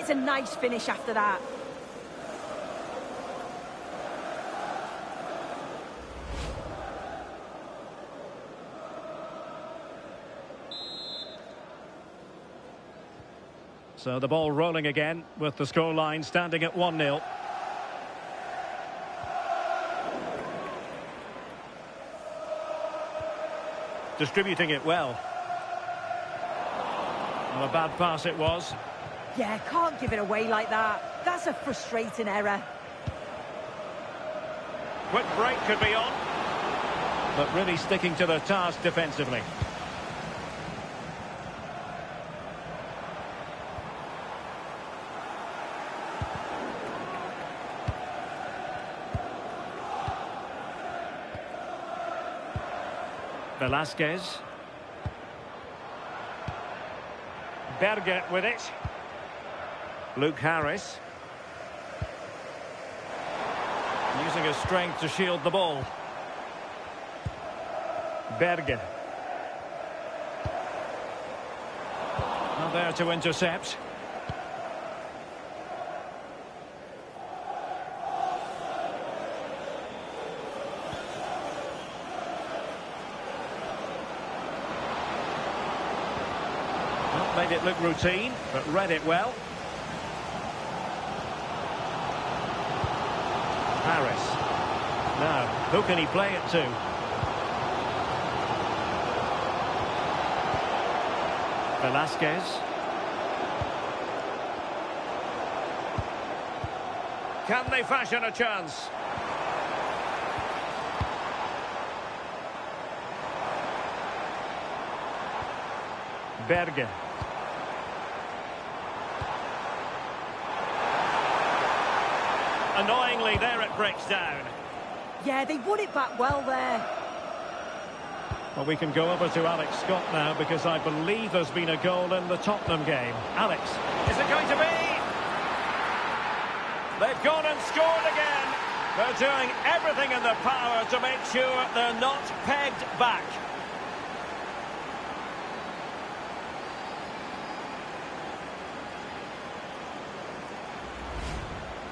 It's a nice finish after that. So the ball rolling again with the scoreline standing at 1-0. Distributing it well. Well, a bad pass it was. Yeah, can't give it away like that. That's a frustrating error. Quick break could be on. But really sticking to the task defensively. Velasquez. Berger with it. Luke Harris. Using his strength to shield the ball. Berger. Not there to intercept. Made it look routine, but read it well. Harris. Now, who can he play it to? Velasquez. Can they fashion a chance? Berger. Annoyingly, there it breaks down. Yeah, they won it back well there. Well, we can go over to Alex Scott now because I believe there's been a goal in the Tottenham game. Alex, is it going to be? They've gone and scored again. They're doing everything in their power to make sure they're not pegged back.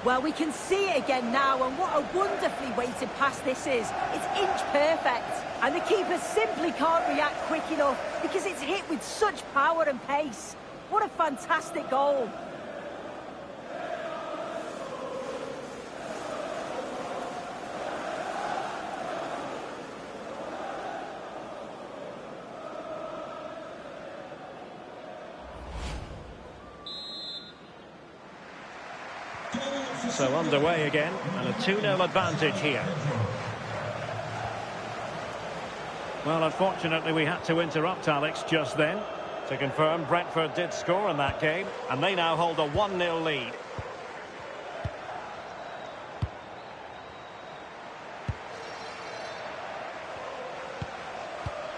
Well, we can see it again now, and what a wonderfully weighted pass this is. It's inch perfect, and the keeper simply can't react quick enough because it's hit with such power and pace. What a fantastic goal. So underway again, and a 2-0 advantage here. Well, unfortunately, we had to interrupt Alex just then. To confirm, Brentford did score in that game, and they now hold a 1-0 lead.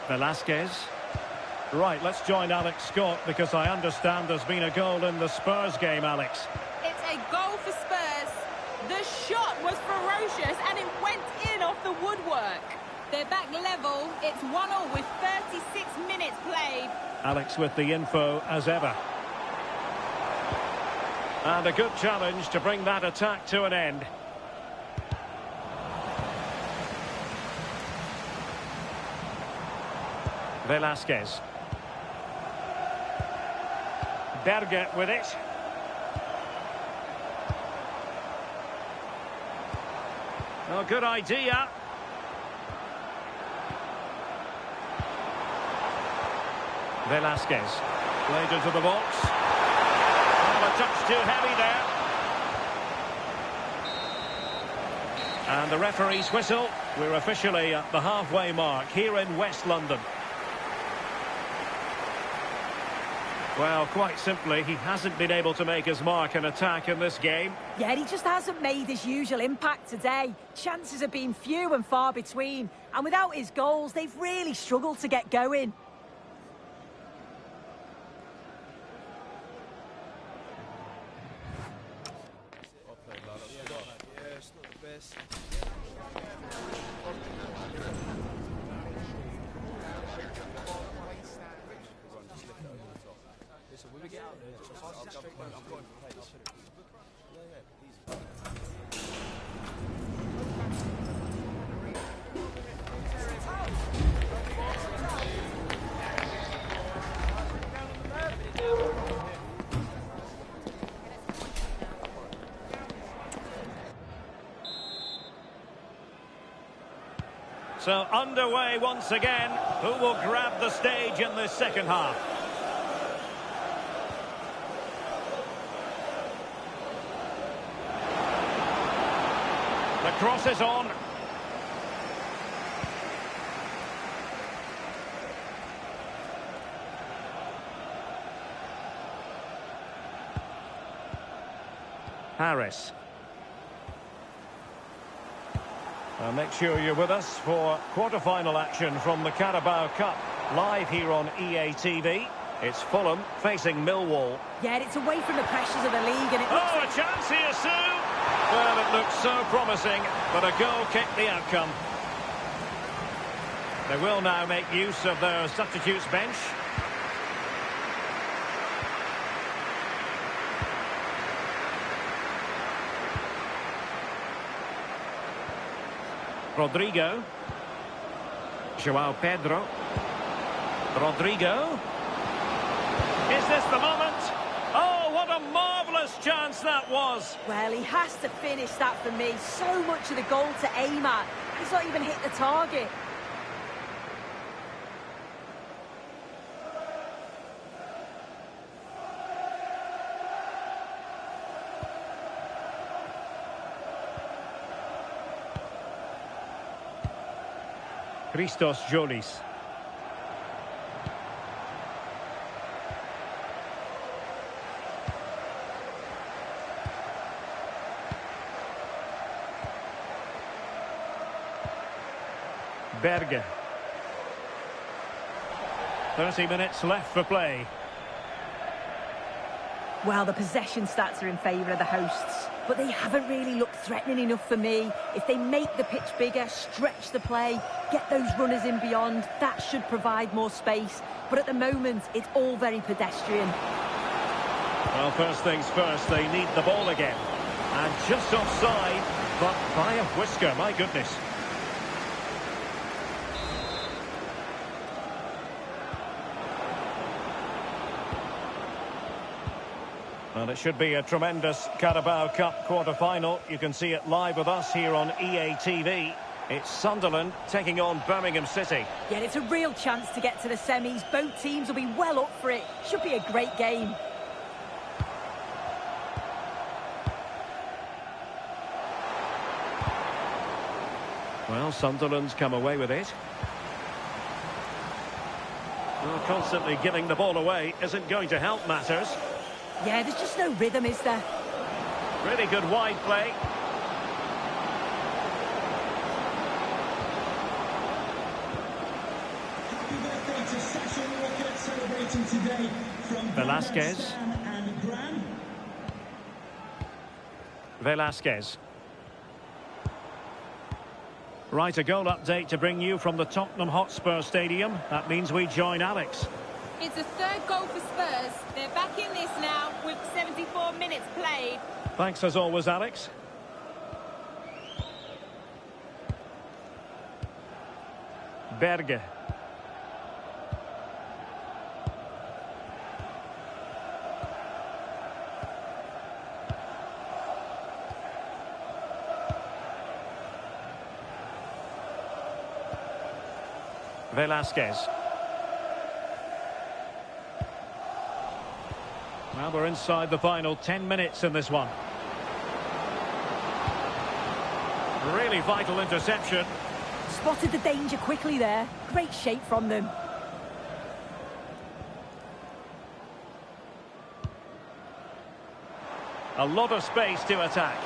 Velasquez. Right, let's join Alex Scott, because I understand there's been a goal in the Spurs game, Alex. It's a goal for Spurs. The shot was ferocious and it went in off the woodwork. They're back level. It's 1-1 with 36 minutes played. Alex with the info as ever. And a good challenge to bring that attack to an end. Velasquez. Berger with it. Oh, good idea. Velasquez. Played into the box. Oh, a touch too heavy there. And the referee's whistle. We're officially at the halfway mark here in West London. Well, quite simply, he hasn't been able to make his mark and attack in this game. Yeah, he just hasn't made his usual impact today. Chances have been few and far between. And without his goals, they've really struggled to get going. So underway once again. Who will grab the stage in this second half? The cross is on. Harris. Make sure you're with us for quarter-final action from the Carabao Cup, live here on EA TV. It's Fulham facing Millwall. Yeah, it's away from the pressures of the league, and it looks a chance here, Sue! Well, it looks so promising, but a goal kicked the outcome. They will now make use of their substitutes bench. Rodrigo. João Pedro. Rodrigo. Is this the moment? Oh, what a marvellous chance that was. Well, he has to finish that for me. So much of the goal to aim at. He's not even hit the target. Christos Jolis. Berge. 30 minutes left for play. Well, the possession stats are in favour of the hosts, but they haven't really looked threatening enough for me. If they make the pitch bigger, stretch the play, get those runners in beyond, that should provide more space. But at the moment, it's all very pedestrian. Well, first things first, they need the ball again. And just offside, but by a whisker, my goodness. Well, it should be a tremendous Carabao Cup quarter-final. You can see it live with us here on EA TV. It's Sunderland taking on Birmingham City. Yeah, it's a real chance to get to the semis. Both teams will be well up for it. Should be a great game. Well, Sunderland's come away with it. Well, constantly giving the ball away isn't going to help matters. Yeah, there's just no rhythm, is there? Really good wide play. Happy birthday to Sasha Walker, celebrating today from Velasquez. and Gran. Velasquez. Right, a goal update to bring you from the Tottenham Hotspur Stadium. That means we join Alex. It's a third goal for Spurs. They're back in this now with 74 minutes played. Thanks as always, Alex. Berge. Velasquez. Well, we're inside the final 10 minutes in this one. Really vital interception. Spotted the danger quickly there. Great shape from them. A lot of space to attack.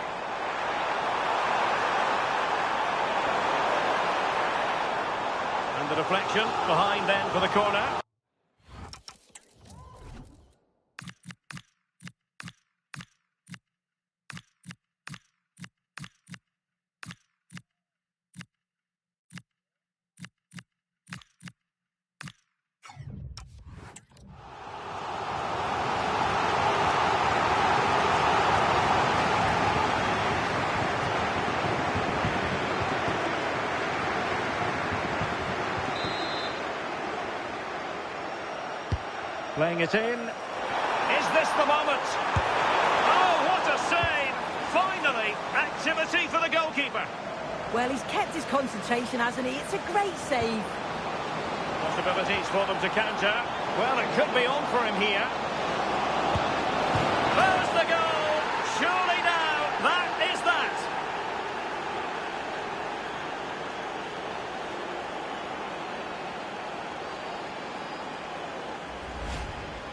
And the deflection behind then for the corner. Playing it in. Is this the moment? Oh, what a save! Finally, activity for the goalkeeper. Well, he's kept his concentration, hasn't he? It's a great save. Possibilities for them to counter. Well, it could be on for him here. There's the goal! Surely now, that is that!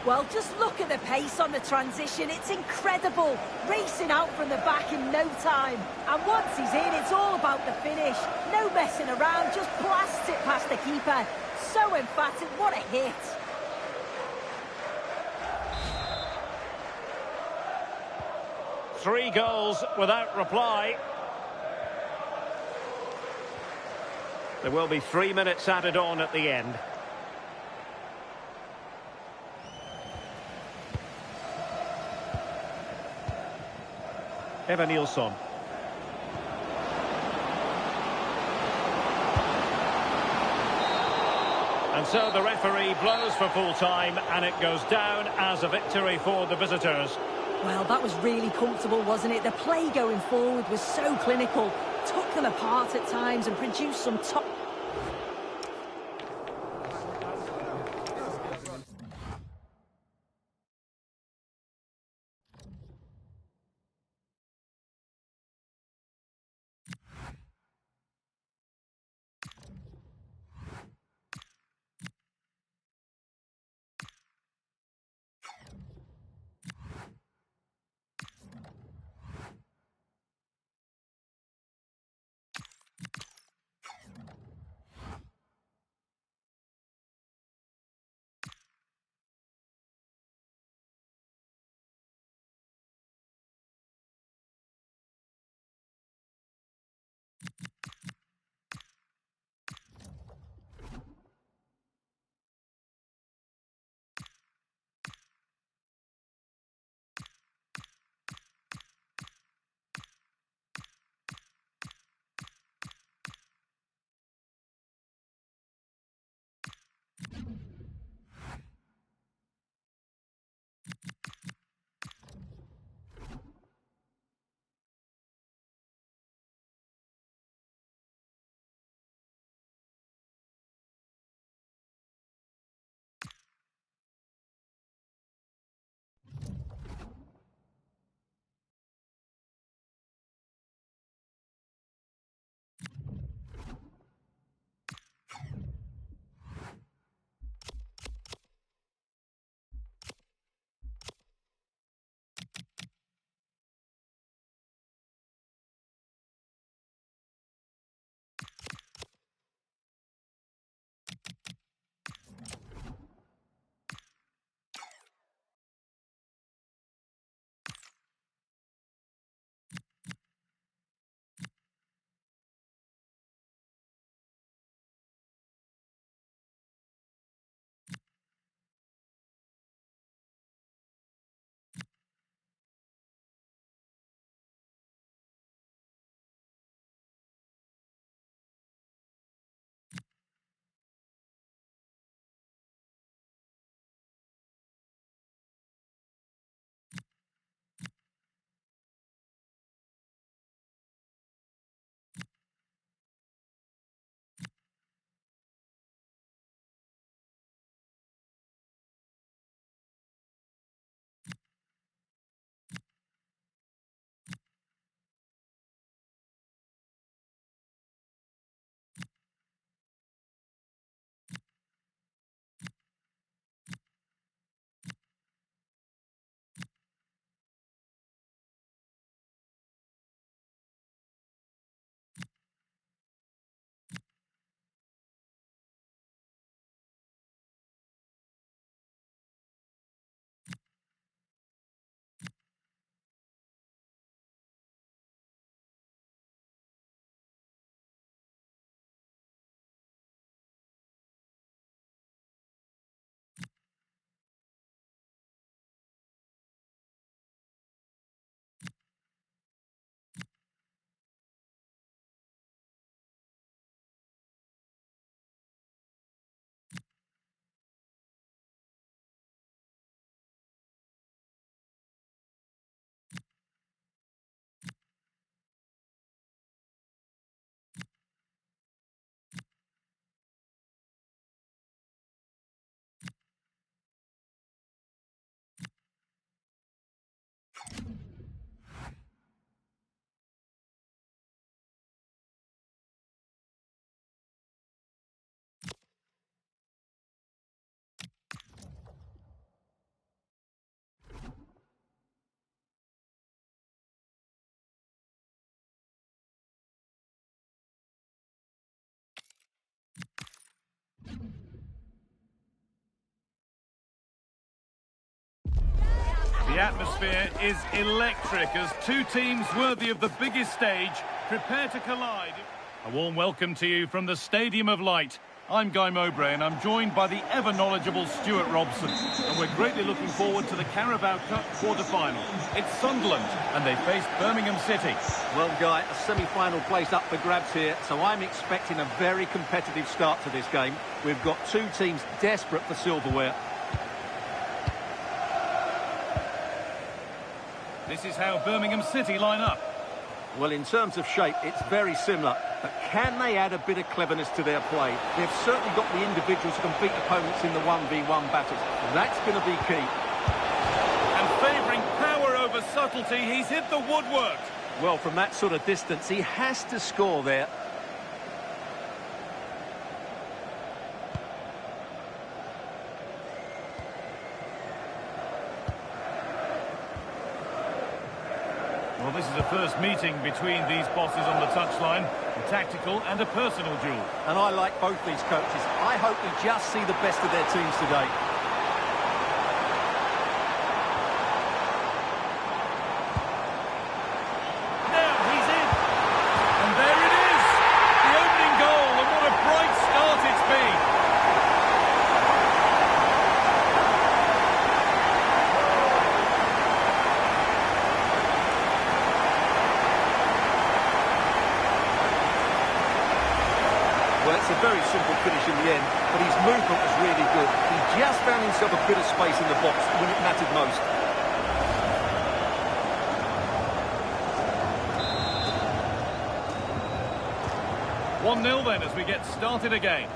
Well, just look at the pace on the transition. It's incredible. Racing out from the back in no time. And once he's in, it's all about the finish. No messing around, just blasts it past the keeper. So emphatic, what a hit. Three goals without reply. There will be 3 minutes added on at the end. Eva Nilsson. And so the referee blows for full time, and it goes down as a victory for the visitors. Well, that was really comfortable, wasn't it? The play going forward was so clinical, took them apart at times and produced some top... atmosphere is electric as two teams worthy of the biggest stage prepare to collide. A warm welcome to you from the Stadium of Light. I'm Guy Mowbray and I'm joined by the ever-knowledgeable Stuart Robson. And we're greatly looking forward to the Carabao Cup quarter-final. It's Sunderland and they face Birmingham City. Well, Guy, a semi-final place up for grabs here, so I'm expecting a very competitive start to this game. We've got two teams desperate for silverware. This is how Birmingham City line up. Well, in terms of shape, it's very similar. But can they add a bit of cleverness to their play? They've certainly got the individuals who can beat opponents in the 1v1 battles. That's going to be key. And favouring power over subtlety, he's hit the woodwork. Well, from that sort of distance, he has to score there. Well, this is a first meeting between these bosses on the touchline, a tactical and a personal duel. And I like both these coaches. I hope we just see the best of their teams today. Now he's in. And there it is. The opening goal, and what a bright start it's been. Well, it's a very simple finish in the end, but his movement was really good. He just found himself a bit of space in the box when it mattered most. One 0 then as we get started again.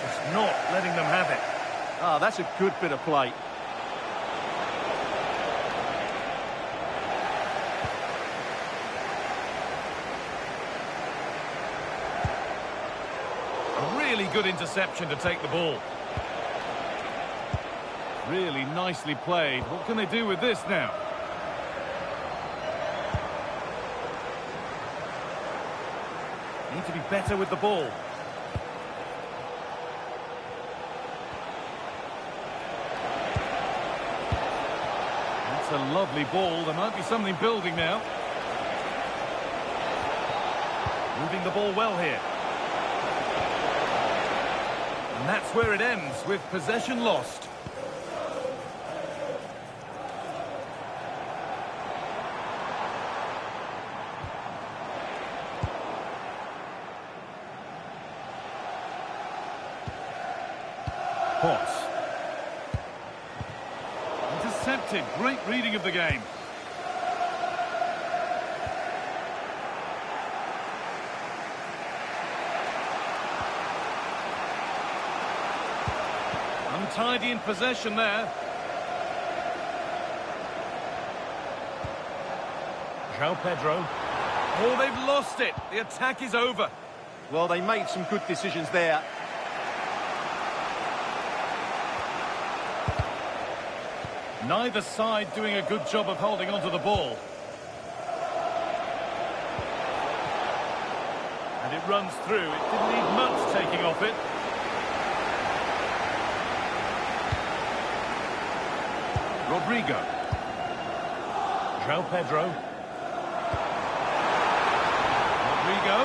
Just not letting them have it. Ah, that's a good bit of play. Really good interception to take the ball. Really nicely played. What can they do with this now? Need to be better with the ball. That's a lovely ball. There might be something building now. Moving the ball well here. And that's where it ends, with possession lost. Potts. Intercepted. Great reading of the game. Untidy in possession there. João Pedro. Oh, they've lost it. The attack is over. Well, they made some good decisions there. Neither side doing a good job of holding onto the ball. And it runs through. It didn't need much taking off it. Rodrigo. João Pedro. Rodrigo.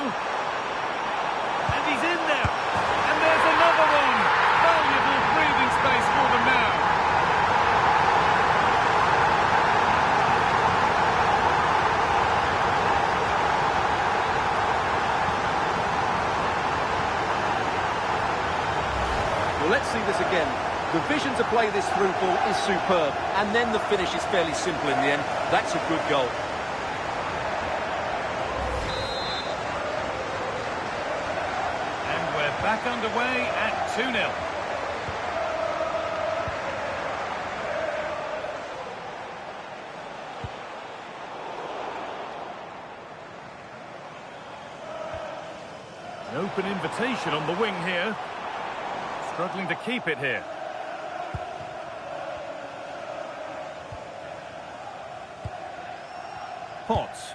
And he's in there. And there's another one. Valuable breathing space for them now. Well, let's see this again. The vision to play this through ball is superb, and then the finish is fairly simple in the end. That's a good goal. And we're back underway at 2-0. An open invitation on the wing here. Struggling to keep it here. Potts.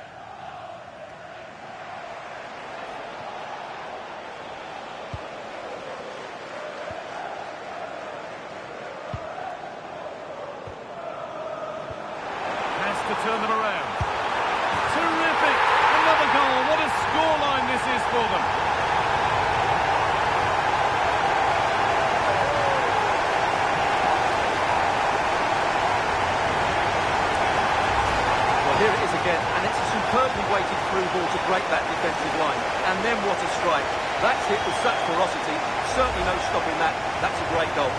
turn them around. Terrific! Another goal. What a scoreline this is for them. Well, here it is again, and it's a superbly weighted through ball to break that defensive line. And then what a strike. That's hit with such ferocity. Certainly no stopping that. That's a great goal.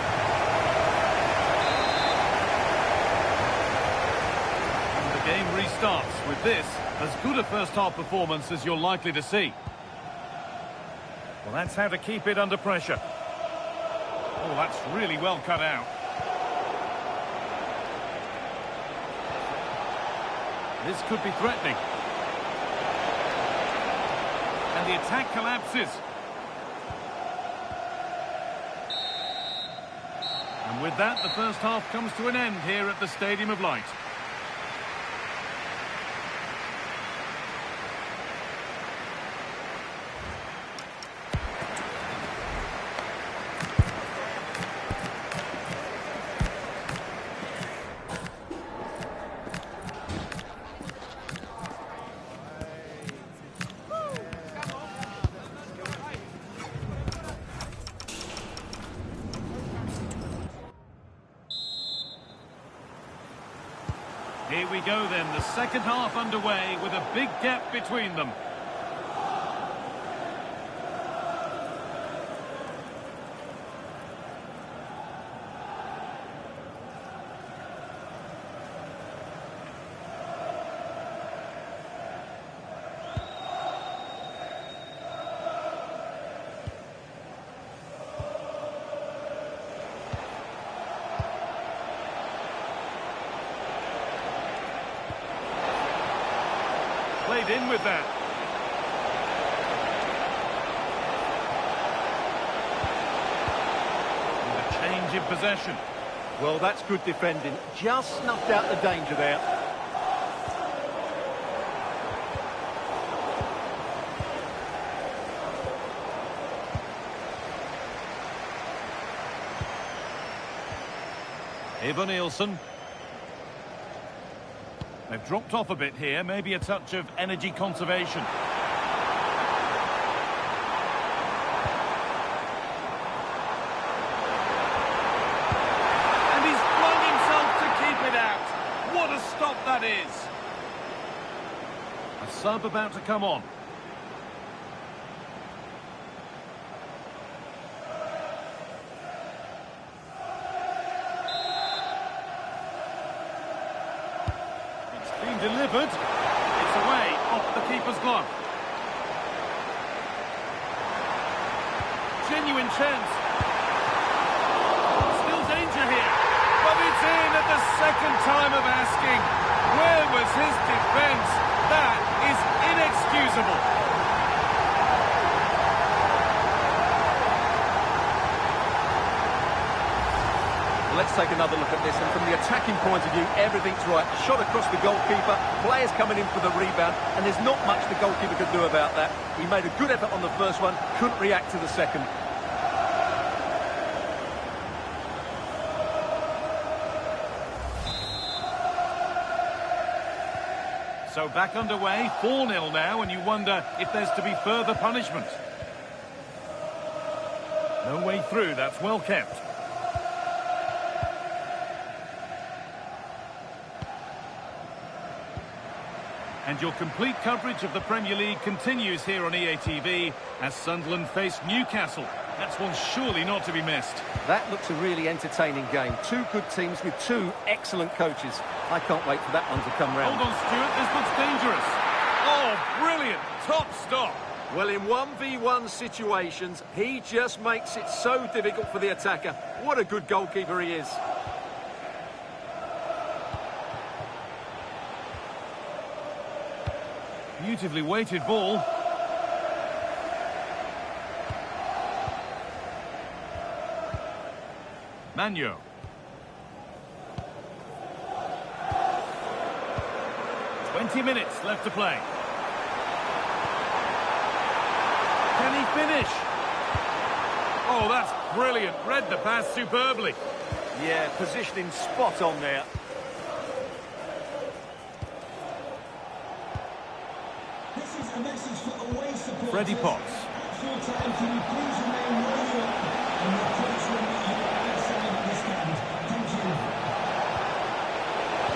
The game restarts with this, as good a first-half performance as you're likely to see. Well, that's how to keep it under pressure. Oh, that's really well cut out. This could be threatening. And the attack collapses. And with that, the first half comes to an end here at the Stadium of Light. Here we go then, the second half underway with a big gap between them. Played in with that. And a change in possession. Well, that's good defending. Just snuffed out the danger there. Nielsen. They've dropped off a bit here, maybe a touch of energy conservation. And he's flung himself to keep it out. What a stop that is. A sub about to come on. Delivered. It's away, off the keeper's glove. Genuine chance. Still danger here. But it's in at the second time of asking. Where was his defence? That is inexcusable. Let's take another look at this, and from the attacking point of view, everything's right. Shot across the goalkeeper, players coming in for the rebound, and there's not much the goalkeeper could do about that. He made a good effort on the first one, couldn't react to the second. So back underway, 4-0 now, and you wonder if there's to be further punishment. No way through, that's well kept. And your complete coverage of the Premier League continues here on EA TV as Sunderland face Newcastle. That's one surely not to be missed. That looks a really entertaining game. Two good teams with two excellent coaches. I can't wait for that one to come round. Hold on, Stuart, this looks dangerous. Oh, brilliant. Top stop. Well, in 1v1 situations, he just makes it so difficult for the attacker. What a good goalkeeper he is. Beautifully weighted ball. Manyo. "20 minutes left to play. Can he finish? Oh, that's brilliant. Read the pass superbly. Yeah, positioning spot on there. A message for away supporters. Freddie Potts. At full time, can you please remain where you are and your coach will meet you outside of the stand. Thank you.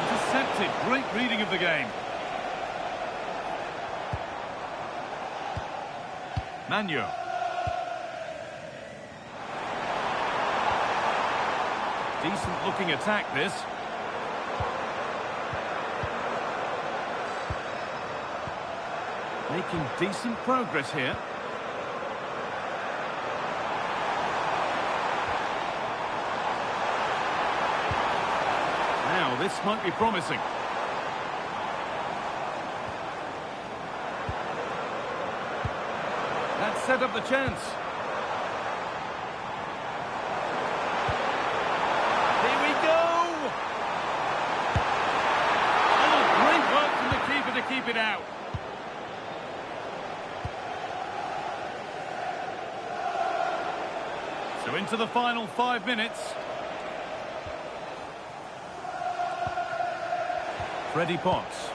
Intercepted. Great reading of the game. Manu. Decent looking attack this. Making decent progress here. Now this might be promising. That set up the chance. Here we go! Oh, great work from the keeper to keep it out. So into the final 5 minutes. Freddie Potts.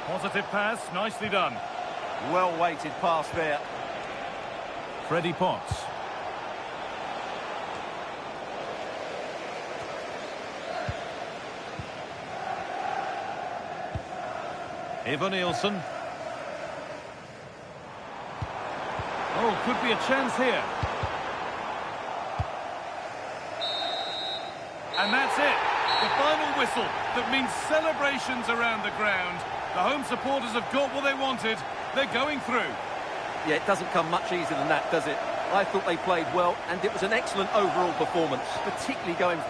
Positive pass, nicely done. Well-weighted pass there. Freddie Potts. Ivan Nielsen. Oh, could be a chance here. And that's it. The final whistle that means celebrations around the ground. The home supporters have got what they wanted. They're going through. Yeah, it doesn't come much easier than that, does it? I thought they played well, and it was an excellent overall performance, particularly going...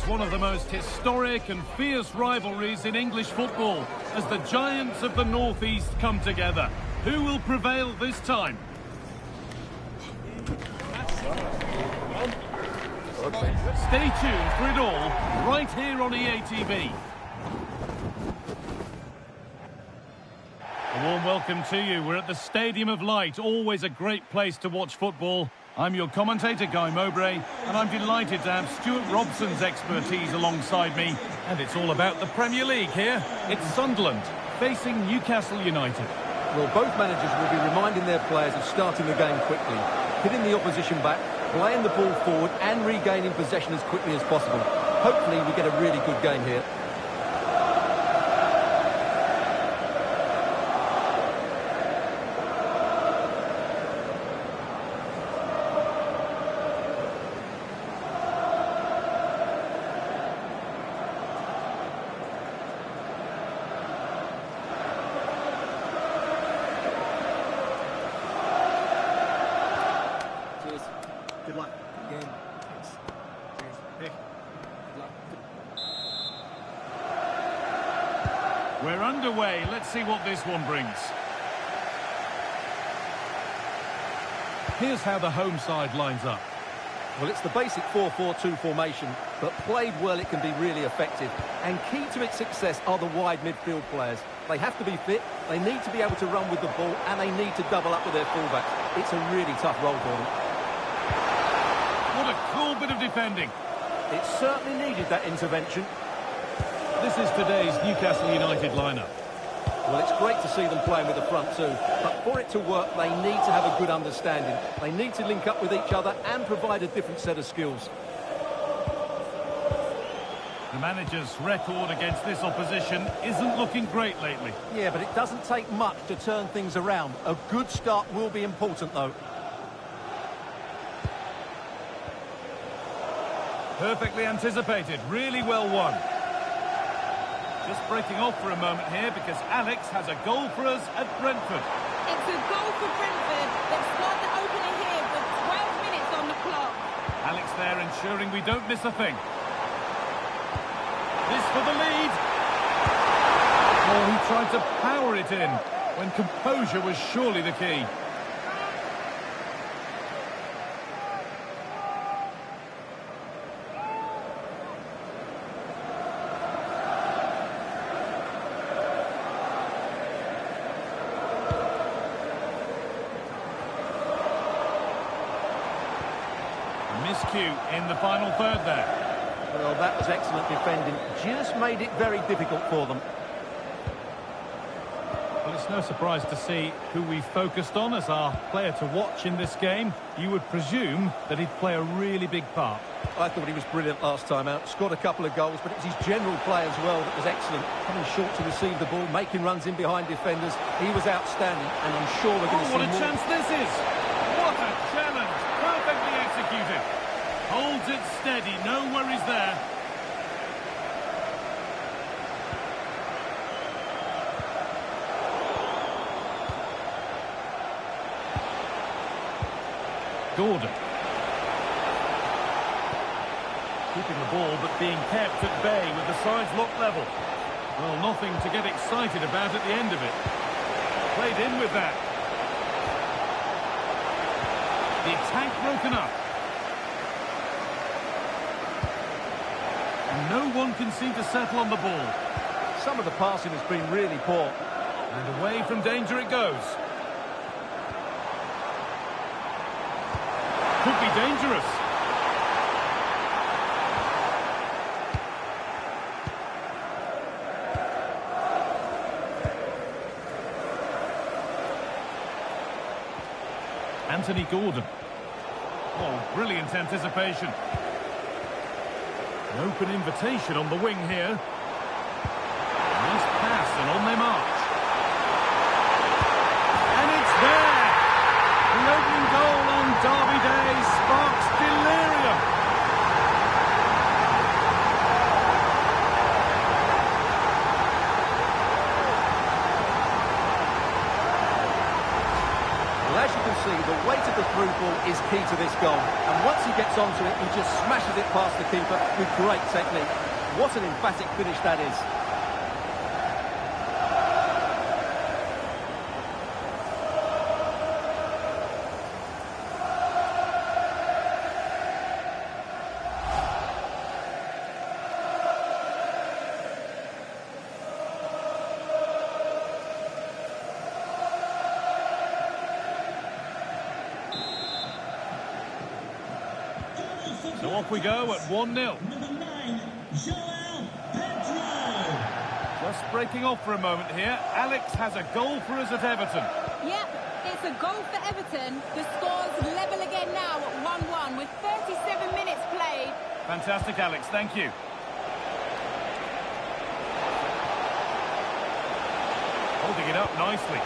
one of the most historic and fierce rivalries in English football as the giants of the North East come together. Who will prevail this time? Stay tuned for it all right here on EA TV. A warm welcome to you. We're at the Stadium of Light, always a great place to watch football. I'm your commentator, Guy Mowbray, and I'm delighted to have Stuart Robson's expertise alongside me. And it's all about the Premier League here. It's Sunderland facing Newcastle United. Well, both managers will be reminding their players of starting the game quickly, hitting the opposition back, playing the ball forward and regaining possession as quickly as possible. Hopefully we get a really good game here. Good luck. Good game. Thanks. Cheers. Hey. Good luck. We're underway. Let's see what this one brings. Here's how the home side lines up. Well, it's the basic 4-4-2 formation, but played well it can be really effective. And key to its success are the wide midfield players. They have to be fit, they need to be able to run with the ball, and they need to double up with their fullbacks. It's a really tough role for them. What a cool bit of defending. It certainly needed that intervention. This is today's Newcastle United lineup. Well, it's great to see them playing with the front two, but for it to work, they need to have a good understanding. They need to link up with each other and provide a different set of skills. The manager's record against this opposition isn't looking great lately. Yeah, but it doesn't take much to turn things around. A good start will be important, though. Perfectly anticipated, really well won. Just breaking off for a moment here because Alex has a goal for us at Brentford. It's a goal for Brentford. They've scored the opener here with 12 minutes on the clock. Alex there ensuring we don't miss a thing. This for the lead. Oh, he tried to power it in when composure was surely the key. Miscue in the final third there. Well, that was excellent defending. Just made it very difficult for them. Well, it's no surprise to see who we focused on as our player to watch in this game. You would presume that he'd play a really big part. I thought he was brilliant last time out. Scored a couple of goals, but it was his general play as well that was excellent. Coming short to receive the ball, making runs in behind defenders. He was outstanding, and I'm sure we're going to see what a more. chance this is! What a challenge! Perfectly executed. Holds it steady, no worries there. Gordon. Keeping the ball, but being kept at bay with the sides locked level. Well, nothing to get excited about at the end of it. Played in with that. The attack broken up. And no one can seem to settle on the ball. Some of the passing has been really poor. And away from danger it goes. Could be dangerous. Anthony Gordon. Oh, brilliant anticipation. An open invitation on the wing here. Nice pass and on they march. And it's there! The opening goal on Derby Day sparks delirium. Well, as you can see, the weight of the through ball is key to this goal. And once he gets onto it, he just smashes it past the keeper with great technique. What an emphatic finish that is. So off we go at 1-0. Number 9, Joel Pedro. Just breaking off for a moment here. Alex has a goal for us at Everton. Yep, it's a goal for Everton. The score's level again now at 1-1 with 37 minutes played. Fantastic, Alex. Thank you. Holding it up nicely.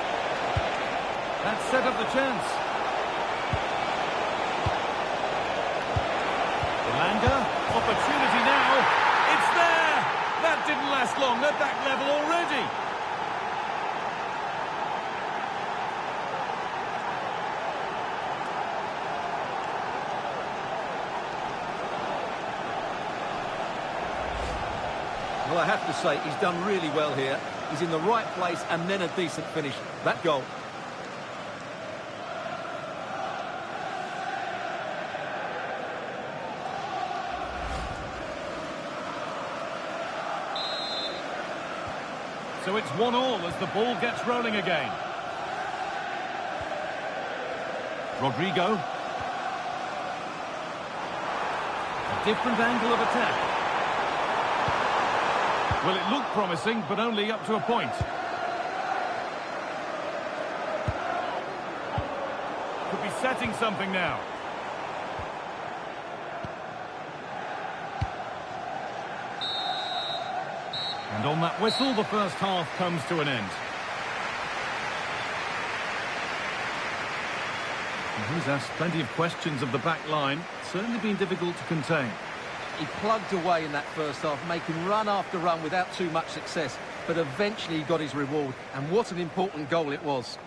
That set up the chance. Elanga, opportunity now. It's there! That didn't last long. They're back level already. Well, I have to say, he's done really well here. He's in the right place and then a decent finish. That goal. So it's 1-1 as the ball gets rolling again. Rodrigo. A different angle of attack. Well, it looked promising, but only up to a point. Could be setting something now. And on that whistle, the first half comes to an end. And he's asked plenty of questions of the back line. Certainly been difficult to contain. He plugged away in that first half, making run after run without too much success. But eventually he got his reward. And what an important goal it was.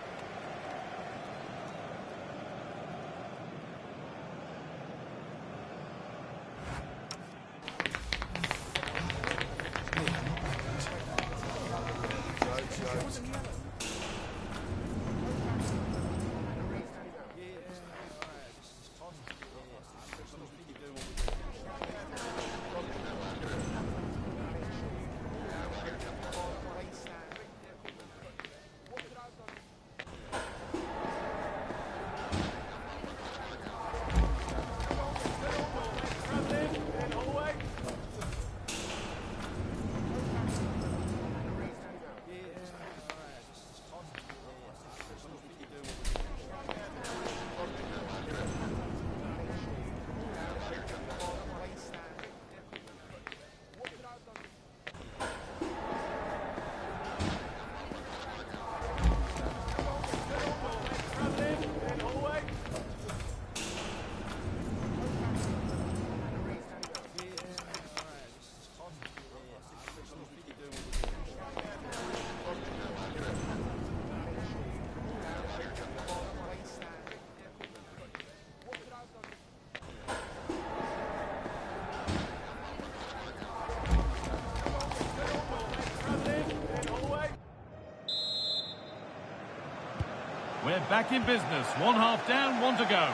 We're back in business. 1 half down, 1 to go.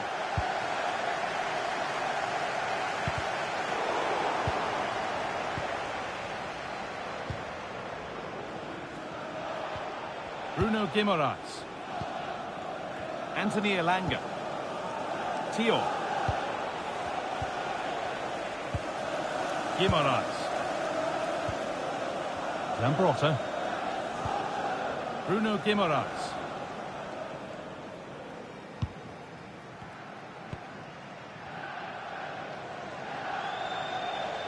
Bruno Guimaraes. Anthony Elanga. Tio. Guimaraes. Zambrotta. Bruno Guimaraes.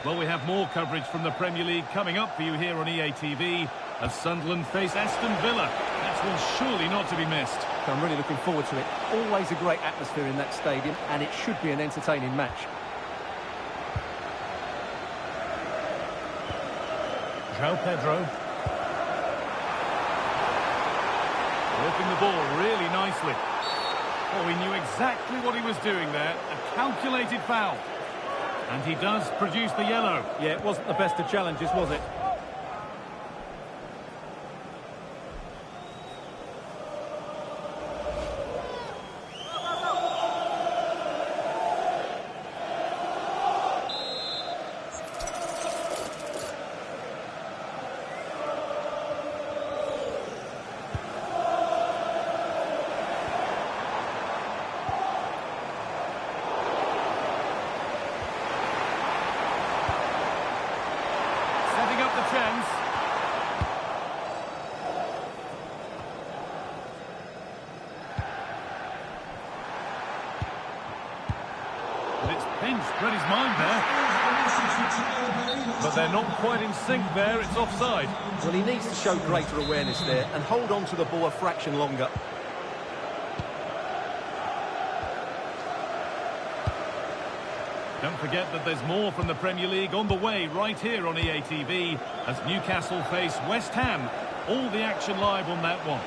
Well, we have more coverage from the Premier League coming up for you here on EA TV as Sunderland face Aston Villa. That's one surely not to be missed. I'm really looking forward to it. Always a great atmosphere in that stadium, and it should be an entertaining match. João Pedro. Working the ball really nicely. Oh, he knew exactly what he was doing there. A calculated foul. And he does produce the yellow. Yeah, it wasn't the best of challenges, was it? Setting up the chance. But it's pinched, read his mind there. But they're not quite in sync there, it's offside. Well, he needs to show greater awareness there and hold on to the ball a fraction longer. Don't forget that there's more from the Premier League on the way right here on EA TV as Newcastle face West Ham. All the action live on that one.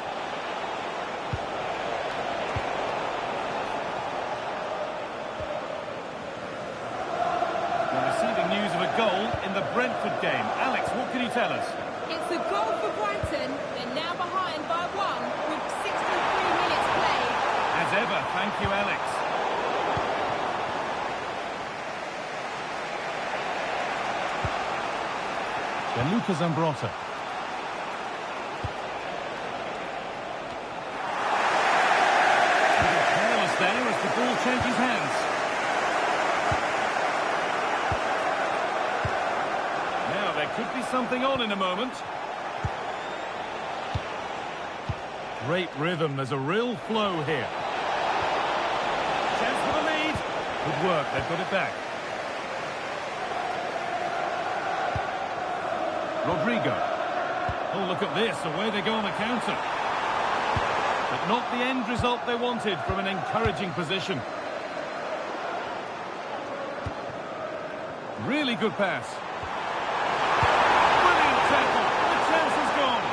We're receiving news of a goal in the Brentford game. Alex, what can you tell us? It's a goal for Brighton. They're now behind by 1 with 63 minutes played. As ever, thank you, Alex. Gianluca Zambrotta. Careless there as the ball changes hands. Now there could be something on in a moment. Great rhythm, there's a real flow here. Chance for the lead. Good work, they've got it back. Rodrigo. Oh, look at this, away they go on the counter. But not the end result they wanted from an encouraging position. Really good pass. Brilliant tackle. The chance is gone.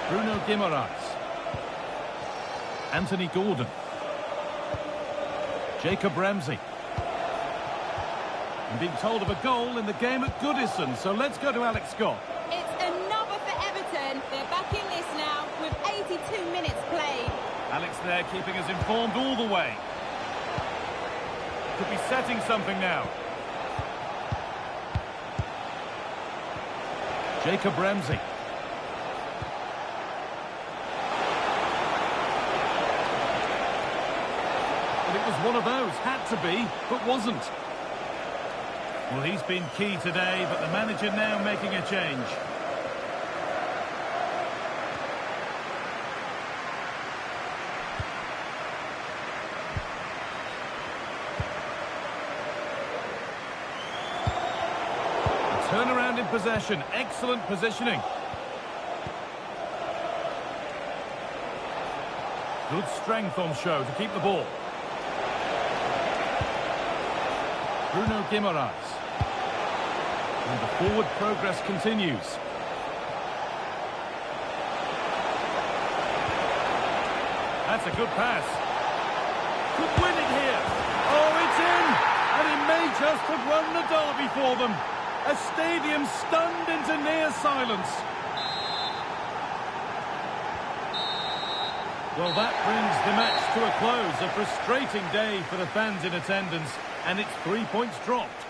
Bruno Guimaraes. Anthony Gordon. Jacob Ramsey. And being told of a goal in the game at Goodison, so let's go to Alex Scott. It's another for Everton. They're back in this now with 82 minutes played. Alex there keeping us informed all the way. Could be setting something now. Jacob Ramsey. And it was one of those, had to be, but wasn't. Well, he's been key today, but the manager now making a change. Turnaround in possession, excellent positioning. Good strength on show to keep the ball. Bruno Guimaraes. And the forward progress continues. That's a good pass. Could win it here. Oh, it's in! And he may just have won the derby for them. A stadium stunned into near silence. Well, that brings the match to a close. A frustrating day for the fans in attendance, and it's 3 points dropped.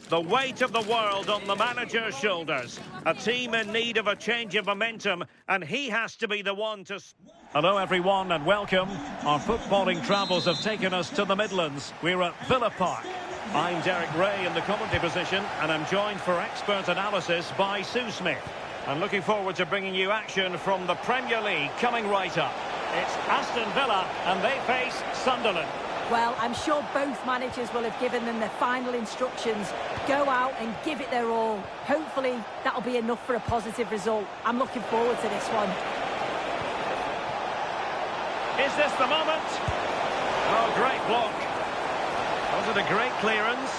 The weight of the world on the manager's shoulders. A team in need of a change of momentum, and he has to be the one to... Hello everyone and welcome. Our footballing travels have taken us to the Midlands. We're at Villa Park. I'm Derek Ray in the commentary position, and I'm joined for expert analysis by Sue Smith. I'm looking forward to bringing you action from the Premier League coming right up. It's Aston Villa and they face Sunderland. Well, I'm sure both managers will have given them their final instructions. Go out and give it their all. Hopefully, that'll be enough for a positive result. I'm looking forward to this one. Is this the moment? Oh, great block. Was it a great clearance?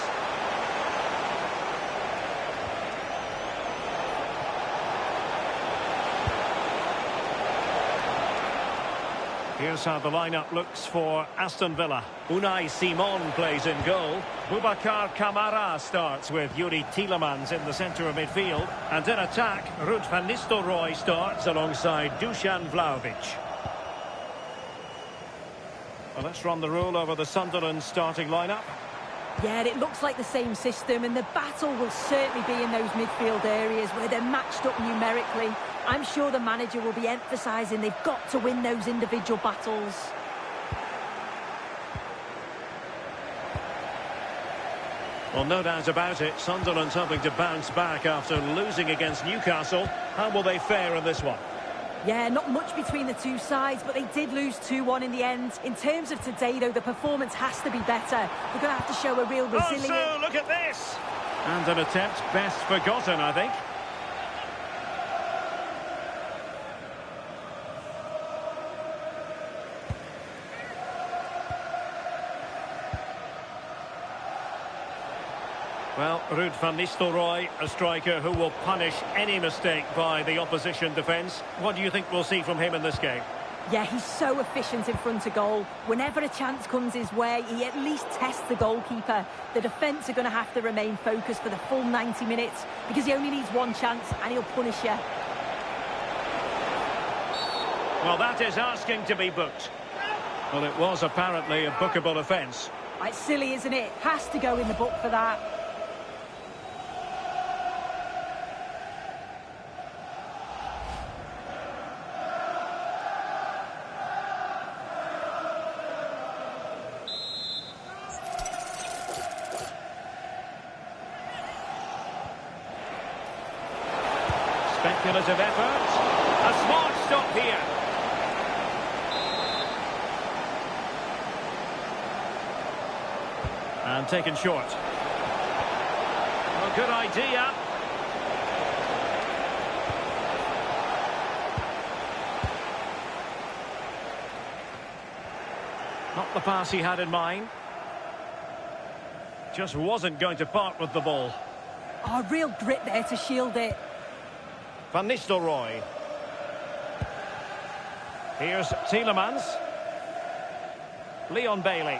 Here's how the lineup looks for Aston Villa. Unai Simon plays in goal. Boubacar Kamara starts with Yuri Tielemans in the centre of midfield. And in attack, Ruud van Nistelrooy starts alongside Dusan Vlahovic. Well, let's run the rule over the Sunderland starting lineup. Yeah, it looks like the same system, and the battle will certainly be in those midfield areas where they're matched up numerically. I'm sure the manager will be emphasising they've got to win those individual battles. Well, no doubt about it, Sunderland's hoping to bounce back after losing against Newcastle. How will they fare in this one? Yeah, not much between the two sides, but they did lose 2-1 in the end. In terms of today, though, the performance has to be better. They're going to have to show a real resilience. Oh, so look at this! And an attempt best forgotten, I think. Well, Ruud van Nistelrooy, a striker who will punish any mistake by the opposition defence. What do you think we'll see from him in this game? Yeah, he's so efficient in front of goal. Whenever a chance comes his way, he at least tests the goalkeeper. The defence are going to have to remain focused for the full 90 minutes because he only needs one chance and he'll punish you. Well, that is asking to be booked. Well, it was apparently a bookable offence. It's silly, isn't it? Has to go in the book for that. Speculative effort. A smart stop here. And taken short. Well, good idea. Not the pass he had in mind. Just wasn't going to part with the ball. Oh, real grit there to shield it. Van Nistelrooy. Here's Tielemans. Leon Bailey.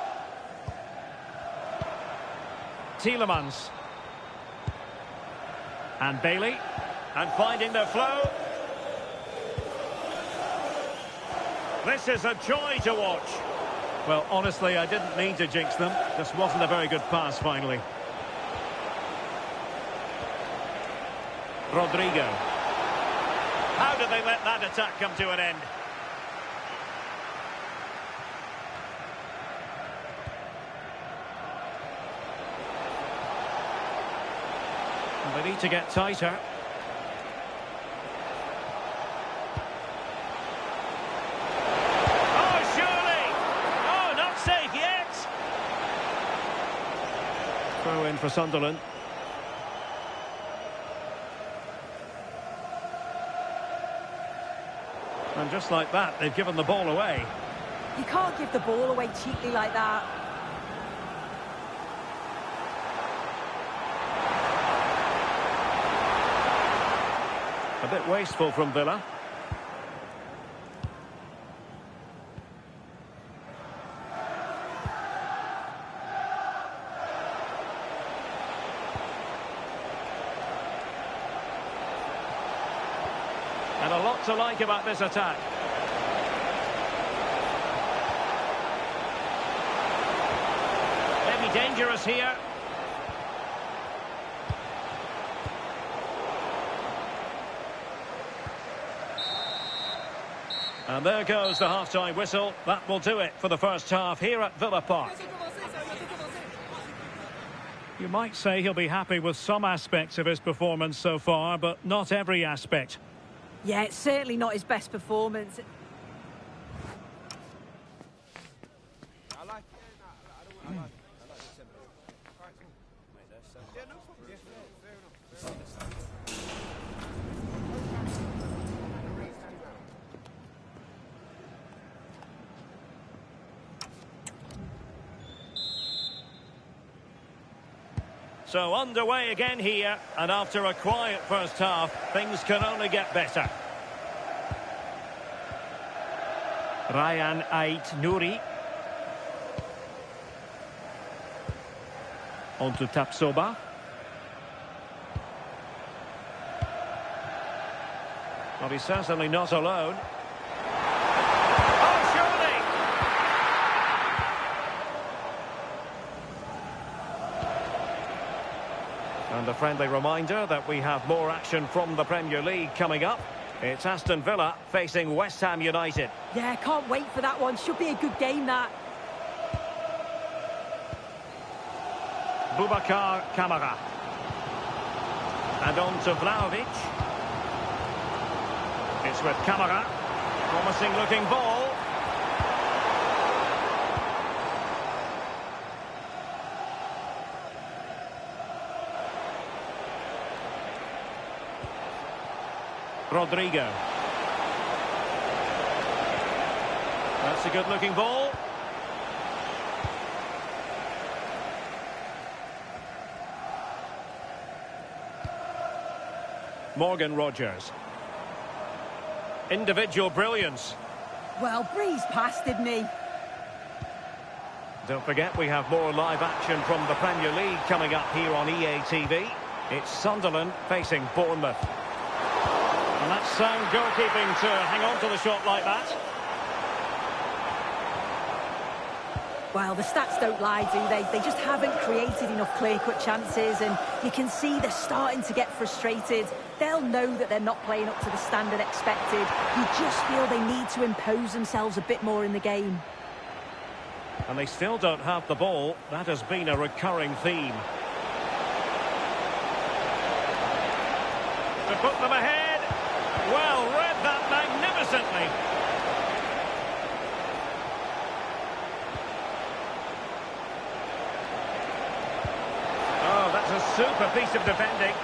Tielemans. And Bailey. And finding the flow. This is a joy to watch. Well, honestly, I didn't mean to jinx them. Just wasn't a very good pass, finally. Rodrigo. How did they let that attack come to an end? They need to get tighter. Oh, surely! Oh, not safe yet! Throw in for Sunderland. And just like that, they've given the ball away. You can't give the ball away cheaply like that. A bit wasteful from Villa. And a lot to like about this attack. Maybe dangerous here. And there goes the half-time whistle. That will do it for the first half here at Villa Park. You might say he'll be happy with some aspects of his performance so far, but not every aspect. Yeah, it's certainly not his best performance. So underway again here, and after a quiet first half, things can only get better. Ryan Ait Nouri. On to Tapsoba. Well, he's certainly not alone. Oh, surely! And a friendly reminder that we have more action from the Premier League coming up. It's Aston Villa facing West Ham United. Yeah, can't wait for that one. Should be a good game, that. Boubacar Kamara. And on to Vlahovic. It's with Kamara. Promising looking ball. Rodrigo. That's a good looking ball. Morgan Rogers. Individual brilliance. Well, breezed past, didn't he? Don't forget we have more live action from the Premier League coming up here on EA TV. It's Sunderland facing Bournemouth. And that's sound goalkeeping to hang on to the shot like that. Well, the stats don't lie, do they? They just haven't created enough clear-cut chances, and you can see they're starting to get frustrated. They'll know that they're not playing up to the standard expected. You just feel they need to impose themselves a bit more in the game. And they still don't have the ball. That has been a recurring theme. To put them ahead. Well, read that magnificently. Oh, that's a super piece of defending.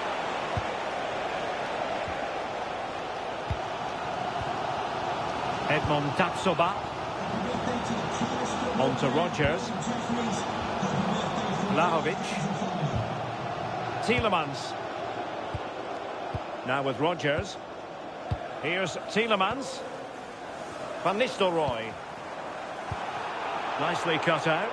Edmond Tapsoba. On to Rogers. Vlahovic. Tielemans. Now with Rogers. Here's Tielemans. Van Nistelrooy. Nicely cut out.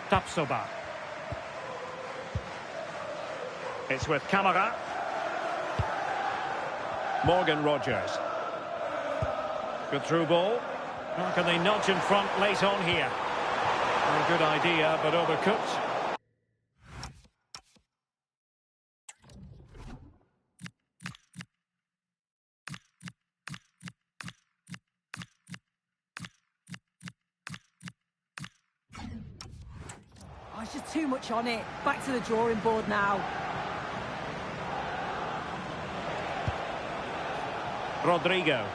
Tapsoba. It's with Kamara. Morgan Rogers. Good through ball. How can they nudge in front late on here? A good idea, but overcooked. Oh, it's just too much on it. Back to the drawing board now. Rodrigo.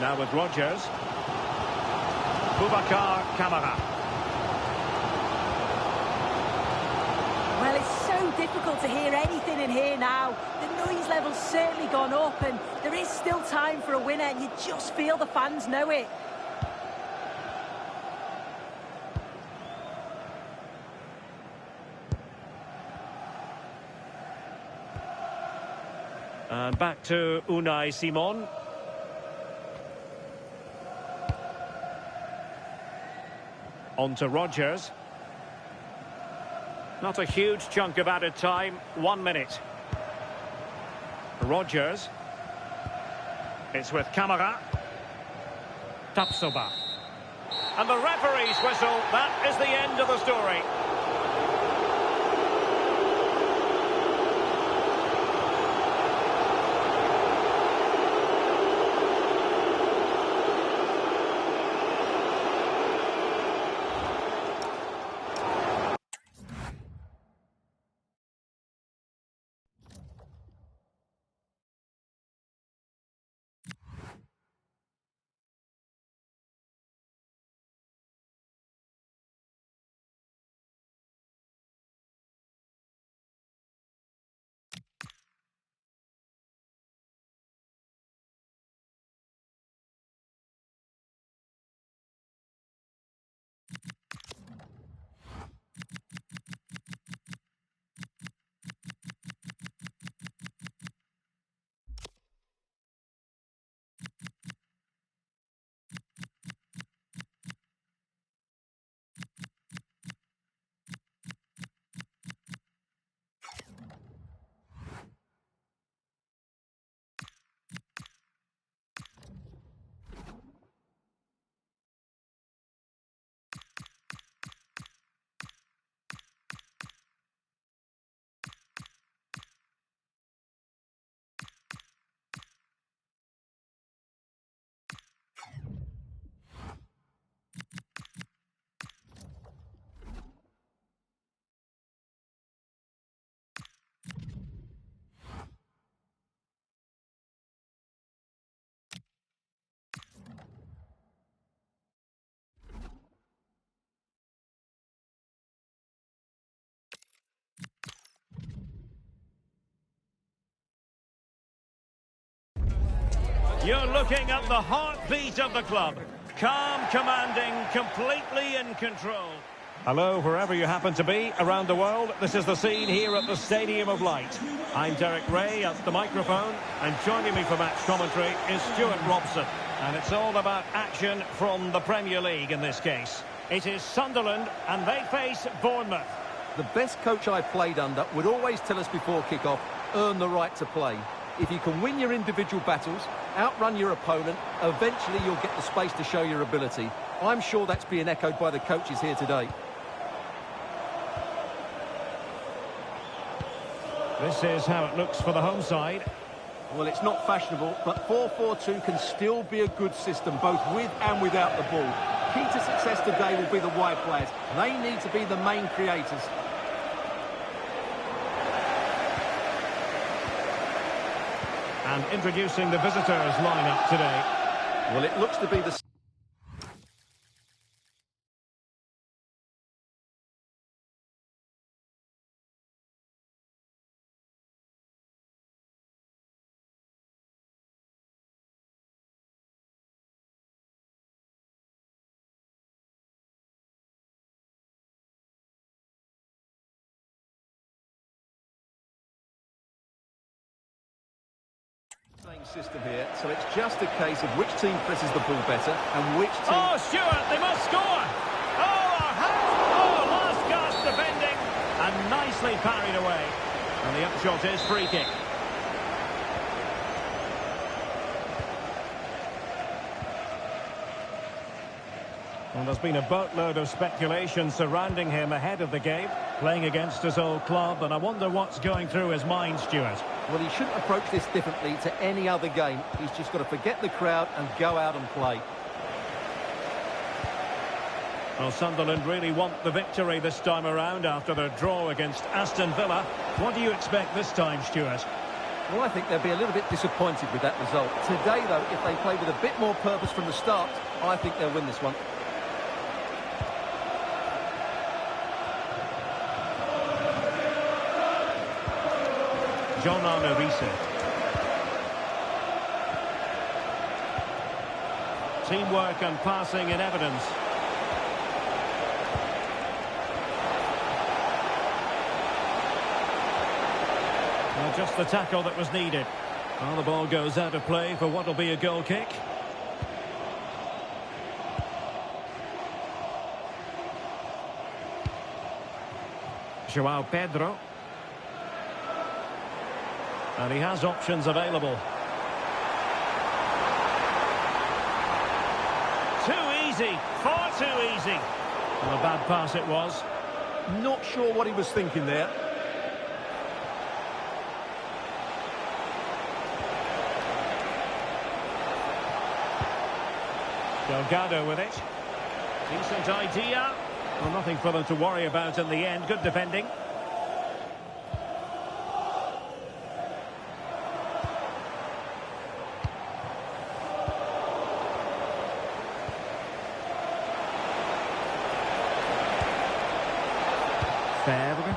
Now with Rogers. Boubacar Kamara. Well, it's so difficult to hear anything in here now. The noise level's certainly gone up, and there is still time for a winner, and you just feel the fans know it. And back to Unai Simon. On to Rogers. Not a huge chunk of added time. 1 minute. Rogers. It's with Kamara. Tapsoba. And the referee's whistle. That is the end of the story. looking at the heartbeat of the club. Calm, commanding, completely in control. Hello, wherever you happen to be around the world. This is the scene here at the Stadium of Light. I'm Derek Ray at the microphone, and joining me for match commentary is Stuart Robson. And it's all about action from the Premier League in this case. It is Sunderland, and they face Bournemouth. The best coach I played under would always tell us before kick-off, earn the right to play. If you can win your individual battles, outrun your opponent, eventually you'll get the space to show your ability. I'm sure that's being echoed by the coaches here today. This is how it looks for the home side. Well, it's not fashionable, but 4-4-2 can still be a good system, both with and without the ball. Key to success today will be the wide players. They need to be the main creators. And introducing the visitors lineup today. Well, it looks to be the... system here, so it's just a case of which team presses the ball better and which team... Oh, Stuart, they must score! Last gasp defending, and nicely parried away. And the upshot is free kick. Well, there's been a boatload of speculation surrounding him ahead of the game, playing against his old club, and I wonder what's going through his mind, Stuart. Well, he shouldn't approach this differently to any other game. He's just got to forget the crowd and go out and play. Well, Sunderland really want the victory this time around after their draw against Aston Villa. What do you expect this time, Stuart? Well, I think they'll be a little bit disappointed with that result. Today, though, if they play with a bit more purpose from the start, I think they'll win this one. John Arnovisa. Teamwork and passing in evidence. Well, just the tackle that was needed. Well, the ball goes out of play for what will be a goal kick. João Pedro. And he has options available. Too easy, far too easy. Well, a bad pass it was. Not sure what he was thinking there. Delgado with it. Decent idea. Well, nothing for them to worry about in the end. Good defending. Fèvre.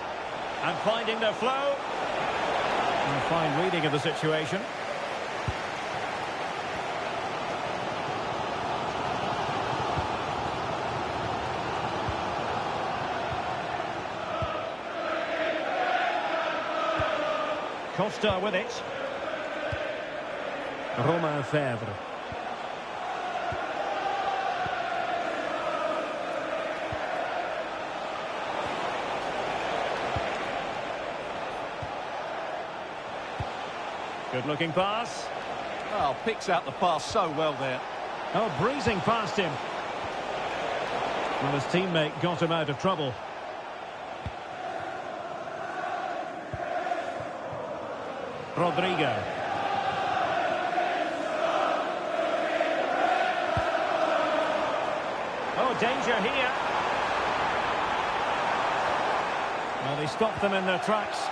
And finding the flow. And fine reading of the situation. Costa with it. Romain Fèvre. Good-looking pass. Oh, picks out the pass so well there. Oh, breezing past him. Well, his teammate got him out of trouble. Rodrigo. Oh, danger here. Well, they stopped them in their tracks.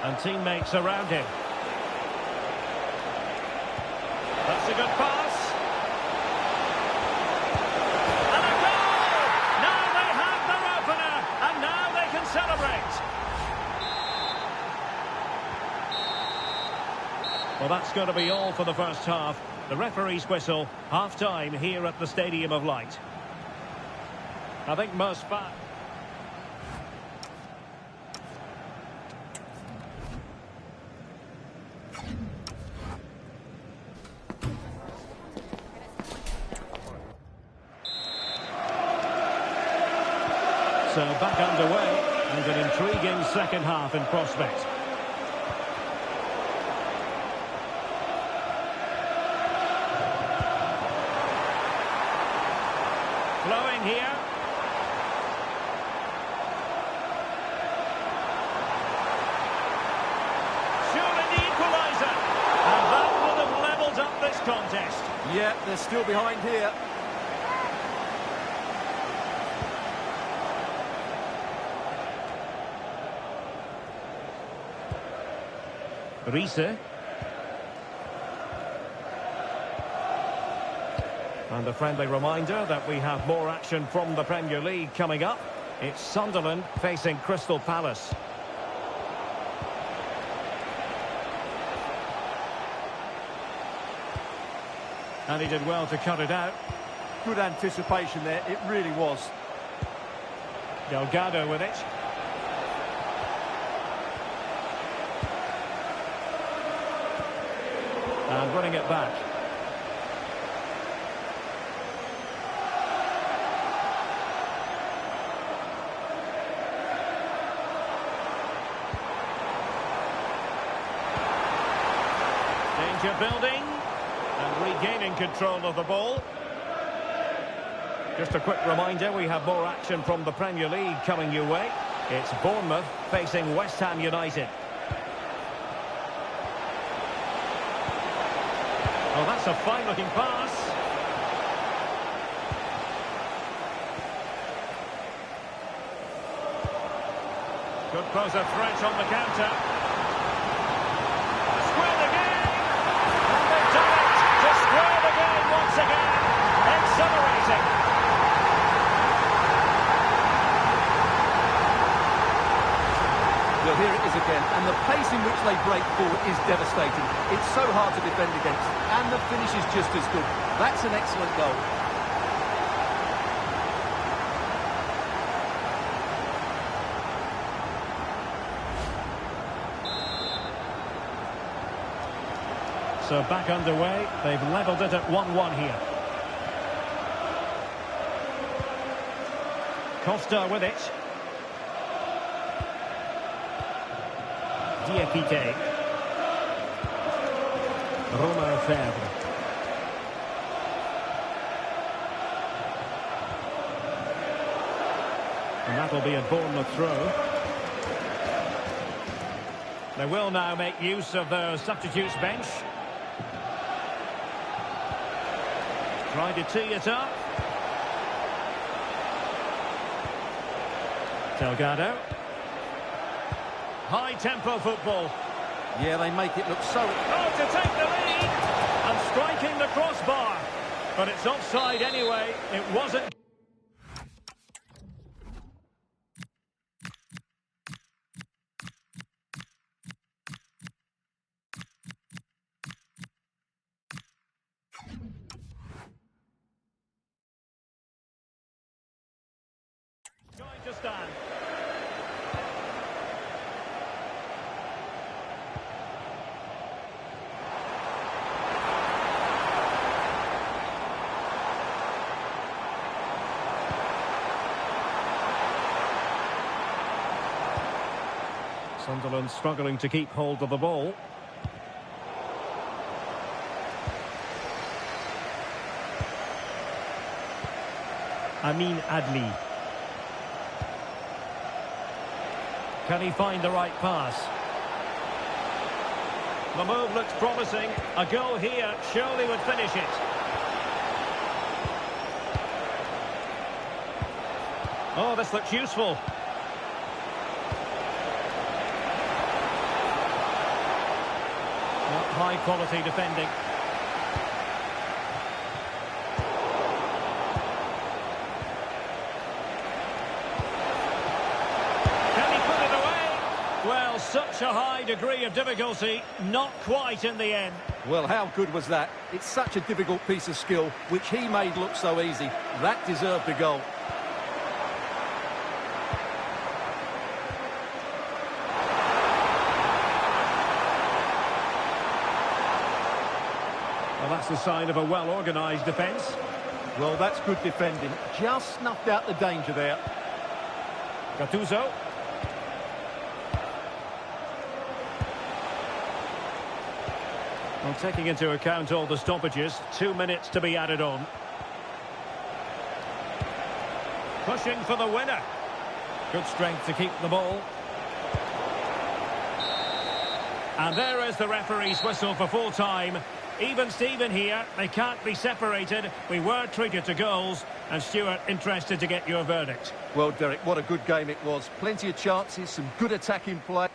And teammates around him. That's a good pass. And a goal! Now they have their opener, and now they can celebrate. Well, that's going to be all for the first half. The referee's whistle, half-time here at the Stadium of Light. I think most fans... So back underway, and an intriguing second half in prospect. Flowing here. Surely the equaliser. And that would have levelled up this contest. Yeah, they're still behind here. Riese. And a friendly reminder that we have more action from the Premier League coming up. It's Sunderland facing Crystal Palace. And he did well to cut it out. Good anticipation there, it really was. Delgado with it. And running it back. Danger building. And regaining control of the ball. Just a quick reminder, we have more action from the Premier League coming your way. It's Bournemouth facing West Ham United. Oh, that's a fine-looking pass. Could pose a threat on the counter. Square the game! And they've done it to square the game once again. Exhilarating. Well, here it is again, and the pace in which they break forward is devastating. It's so hard to defend against, and the finish is just as good. That's an excellent goal. So back underway, they've levelled it at 1-1 here. Costa with it. Diakite. Romain Fèvre. And that'll be a Bournemouth throw. They will now make use of their substitutes bench. Trying to tee it up. Delgado. High-tempo football. Yeah, they make it look so... Oh, to take the lead! And striking the crossbar. But it's offside anyway. It wasn't... Going to stand. Sunderland struggling to keep hold of the ball. Amin Adli. Can he find the right pass? The move looks promising. A goal here surely would finish it. Oh, this looks useful. high-quality defending. Can he put it away? Well, such a high degree of difficulty, not quite in the end. Well, how good was that? It's such a difficult piece of skill, which he made look so easy. That deserved a goal. Well, that's the sign of a well-organised defence. Well, that's good defending. Just snuffed out the danger there. Gattuso. Well, taking into account all the stoppages, 2 minutes to be added on. Pushing for the winner. Good strength to keep the ball. And there is the referee's whistle for full time. Even Steven here, they can't be separated. We were treated to goals. And Stuart, interested to get your verdict. Well, Derek, what a good game it was. Plenty of chances, some good attacking play.